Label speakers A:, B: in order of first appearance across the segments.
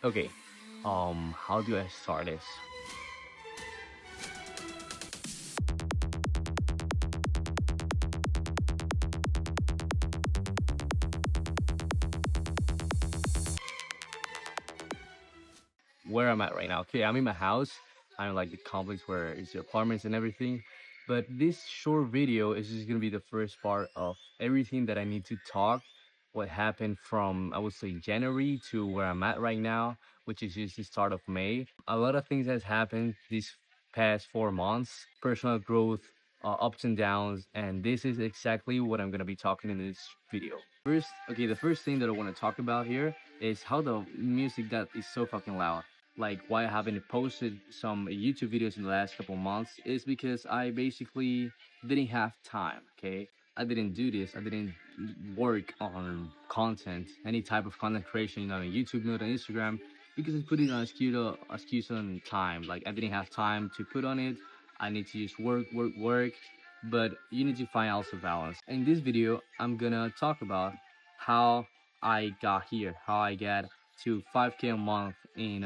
A: Okay, how do I start this? Where I'm at right now. Okay, I'm in my house. I'm like the complex where it's the apartments and everything. But this short video is just gonna be the first part of everything that I need to talk. What happened from I would say January to where I'm at right now, which is just the start of May. A lot of things has happened these past 4 months. Personal growth, ups and downs, and this is exactly what I'm gonna be talking in this video. First, okay, the first thing that I want to talk about here is how the music that is so fucking loud. Like why I haven't posted some YouTube videos in the last couple months is because I basically didn't have time. Okay, I didn't do this. I didn't work on content, any type of content creation, on YouTube, not on Instagram, because I put it on excuse on time. Like I didn't have time to put on it. I need to just work. But you need to find also balance. In this video, I'm gonna talk about how I got here, how I got to 5K a month in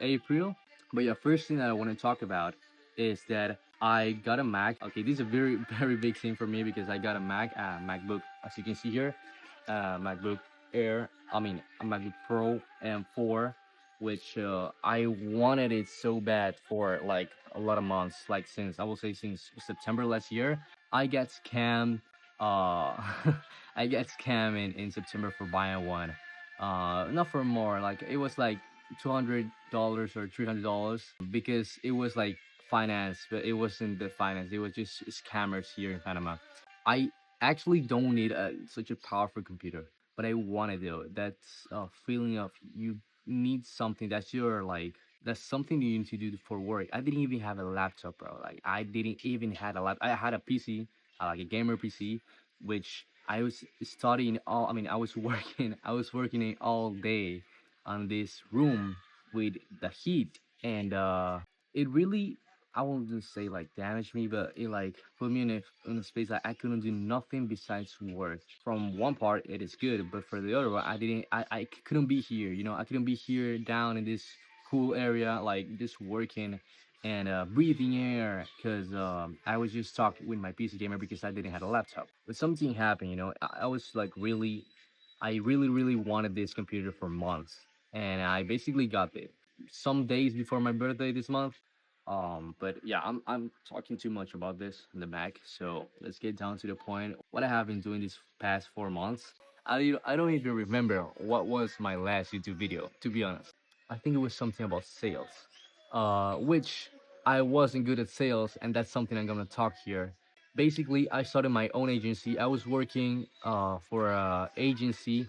A: April. But yeah, first thing that I want to talk about is that I got a Mac. Okay, this is a very very big thing for me because I got a MacBook, as you can see here, MacBook Air. I mean, a MacBook Pro M4, which I wanted it so bad for like a lot of months, like since I will say since September last year. I got scammed. Uh, I got scammed in September for buying one. Not for more. Like it was like $200 or $300 because it was like finance, but it wasn't the finance. It was just scammers here in Panama. I actually don't need such a powerful computer, but I want to do it. That's a feeling of you need something that's your like that's something you need to do for work. I didn't even have a laptop, bro. Like I didn't even had a lap. I had a PC, like a gamer PC, which I was studying all. I mean, I was working. I was working it all day on this room with the heat, and it really. I won't just say like damaged me, but it like put me in a space that I couldn't do nothing besides work. From one part, it is good, but for the other one, I couldn't be here. I couldn't be here down in this cool area, like just working and breathing air because I was just stuck with my PC gamer because I didn't have a laptop. But something happened, I was like I really wanted this computer for months, and I basically got it some days before my birthday this month. But yeah, I'm talking too much about this in the back, so let's get down to the point. What I have been doing these past 4 months, I don't even remember what was my last YouTube video, to be honest. I think it was something about sales, which I wasn't good at sales, and that's something I'm gonna talk here. Basically, I started my own agency. I was working for a agency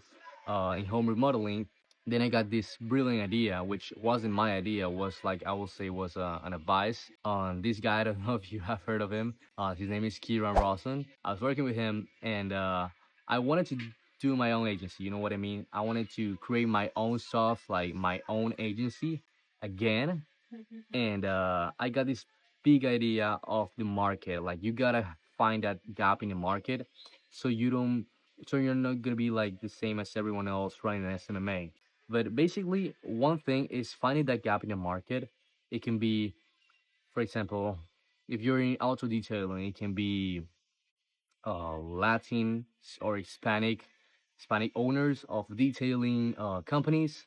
A: in home remodeling. Then I got this brilliant idea, which wasn't my idea. Was like I will say was an advice on this guy. I don't know if you have heard of him. His name is Kieran Rawson. I was working with him, and I wanted to do my own agency. You know what I mean? I wanted to create my own stuff, like my own agency again. And I got this big idea of the market. Like you gotta find that gap in the market, so you don't, so you're not gonna be like the same as everyone else running an SMMA. But basically, one thing is finding that gap in the market. It can be, for example, if you're in auto detailing, it can be Latin or Hispanic owners of detailing companies.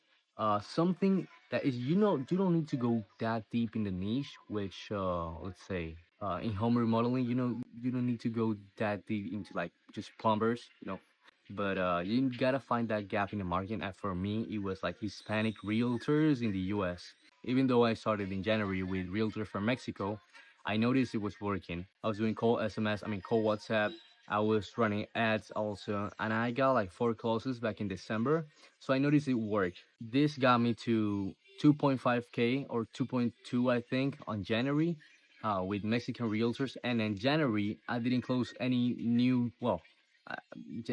A: Something that is you don't need to go that deep in the niche, which let's say in home remodeling, you don't need to go that deep into like just plumbers. But you gotta find that gap in the market. And for me, it was like Hispanic realtors in the U.S. Even though I started in January with realtors from Mexico, I noticed it was working. I was doing call SMS, I mean call WhatsApp. I was running ads also, and I got like 4 closes back in December. So I noticed it worked. This got me to 2.5K or 2.2, I think, on January with Mexican realtors. And in January, I didn't close any new, well,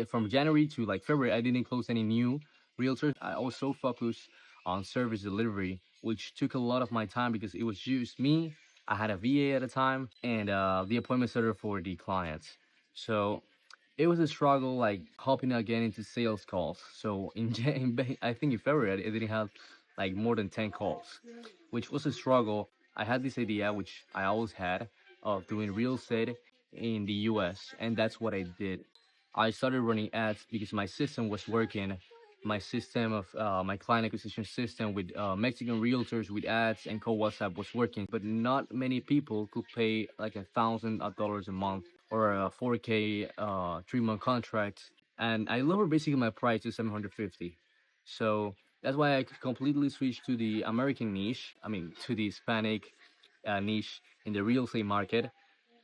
A: from January to like February, I didn't close any new realtors. I was so focused on service delivery, which took a lot of my time because it was just me. I had a VA at the time and the appointment setter for the clients. So it was a struggle, like hopping again into sales calls. So I think in February I didn't have like more than 10 calls, which was a struggle. I had this idea, which I always had, of doing real estate in the US, and that's what I did. I started running ads because my system was working. My system of my client acquisition system with Mexican realtors with ads and co WhatsApp was working, but not many people could pay like $1,000 a month or a 4K 3 month contract. And I lowered basically my price to 750. So that's why I completely switched to the American niche. I mean, to the Hispanic niche in the real estate market.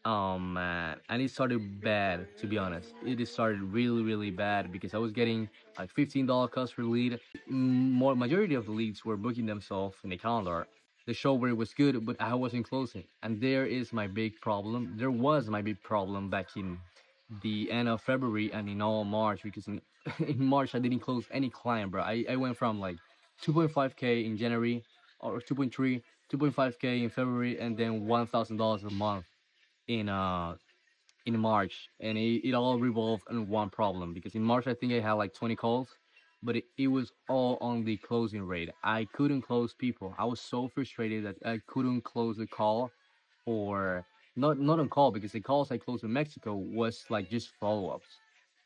A: And it started bad, to be honest. It just started really, really bad because I was getting like $15 cost per lead. More majority of the leads were booking themselves in the calendar. The show where it was good, but I wasn't closing. And there is my big problem. There was my big problem back in the end of February and in all March because in, in March I didn't close any client, bro. I went from like 2.5K in January or 2.3, 2.5K in February, and then $1,000 a month in March, and it all revolved on one problem because in March I think I had like 20 calls, but it was all on the closing rate. I couldn't close people. I was so frustrated that I couldn't close the call, or not on call because the calls I closed in Mexico was like just follow-ups,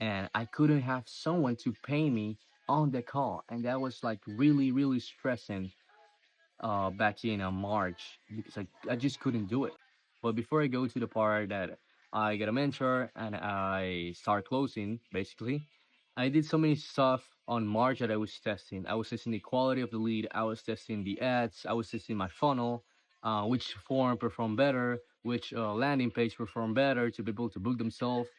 A: and I couldn't have someone to pay me on the call, and that was like really really stressing back in March because I just couldn't do it. But before I go to the part that I get a mentor and I start closing, basically, I did so many stuff on March that I was testing. I was testing the quality of the lead. I was testing the ads. I was testing my funnel, which form performed better, which landing page performed better to be able to book themselves,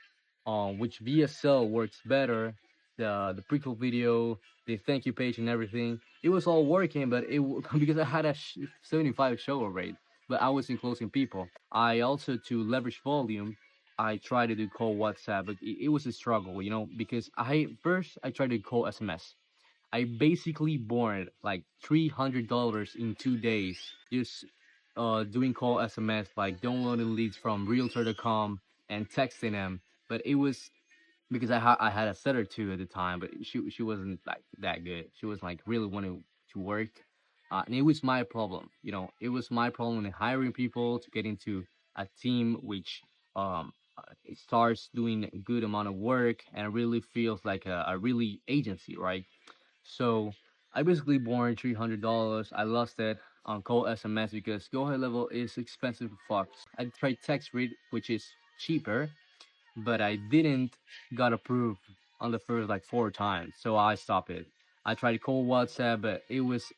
A: which VSL works better, the pre-call video, the thank you page, and everything. It was all working, but because I had a 75 show rate, but I wasn't closing people. I also to leverage volume. I tried to do call WhatsApp, but it was a struggle, because I tried to call SMS. I basically burned like $300 in 2 days just doing call SMS, like downloading leads from Realtor.com and texting them. But it was because I had a set or two at the time, but she wasn't like that good. She was like really wanting to work, and it was my problem. It was my problem in hiring people to get into a team which it starts doing a good amount of work and really feels like a really agency, right? So I basically burned $300. I lost it on cold SMS because go high level is expensive as fuck. I tried text read, which is cheaper, but I didn't got approved on the first like 4 times, so I stopped it. I tried cold WhatsApp, but it was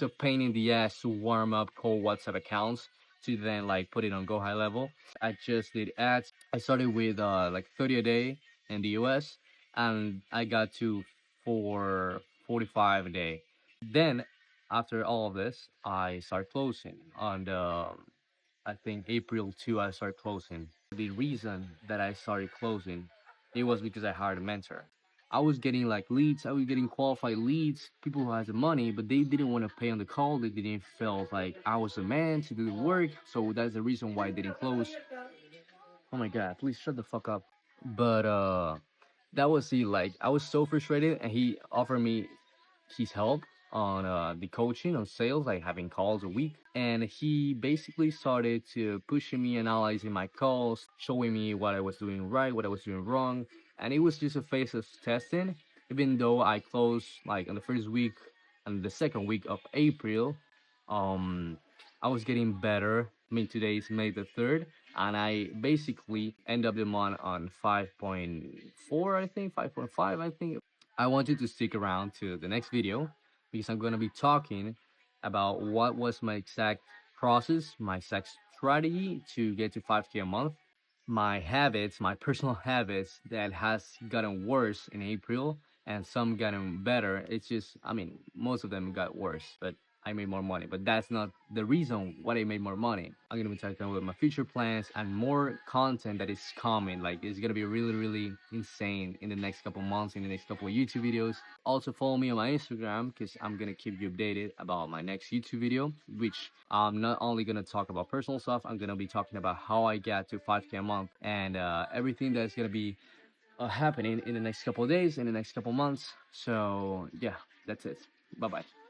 A: a pain in the ass to warm up cold WhatsApp accounts to then like put it on go high level. I just did ads. I started with like 30 a day in the US, and I got to 445 a day. Then after all of this, I started closing on the I think April 2, I started closing. The reason that I started closing, it was because I hired a mentor. I was getting like leads, I was getting qualified leads, people who had the money, but they didn't want to pay on the call. They didn't feel like I was the man to do the work. So that's the reason why I didn't close. Oh my god, please shut the fuck up. But that was the like I was so frustrated, and he offered me his help on the coaching on sales, like having calls a week. And he basically started to pushing me, analyzing my calls, showing me what I was doing right, what I was doing wrong. And it was just a phase of testing. Even though I closed like on the first week and the second week of April, um, I was getting better. I mean, today is May the 3rd, and I basically end up the month on 5.4, I think, 5.5, I think. I want you to stick around to the next video because I'm going to be talking about what was my exact process, my exact strategy to get to 5K a month, my habits, my personal habits that has gotten worse in April and some gotten better. It's just, I mean, most of them got worse, but I made more money. But that's not the reason why I made more money. I'm gonna be talking about my future plans and more content that is coming. Like it's gonna be really, really insane in the next couple months, in the next couple of YouTube videos. Also follow me on my Instagram because I'm gonna keep you updated about my next YouTube video, which I'm not only gonna talk about personal stuff, I'm gonna be talking about how I got to 5K a month and everything that's gonna be happening in the next couple of days, in the next couple of months. So yeah, that's it. Bye bye.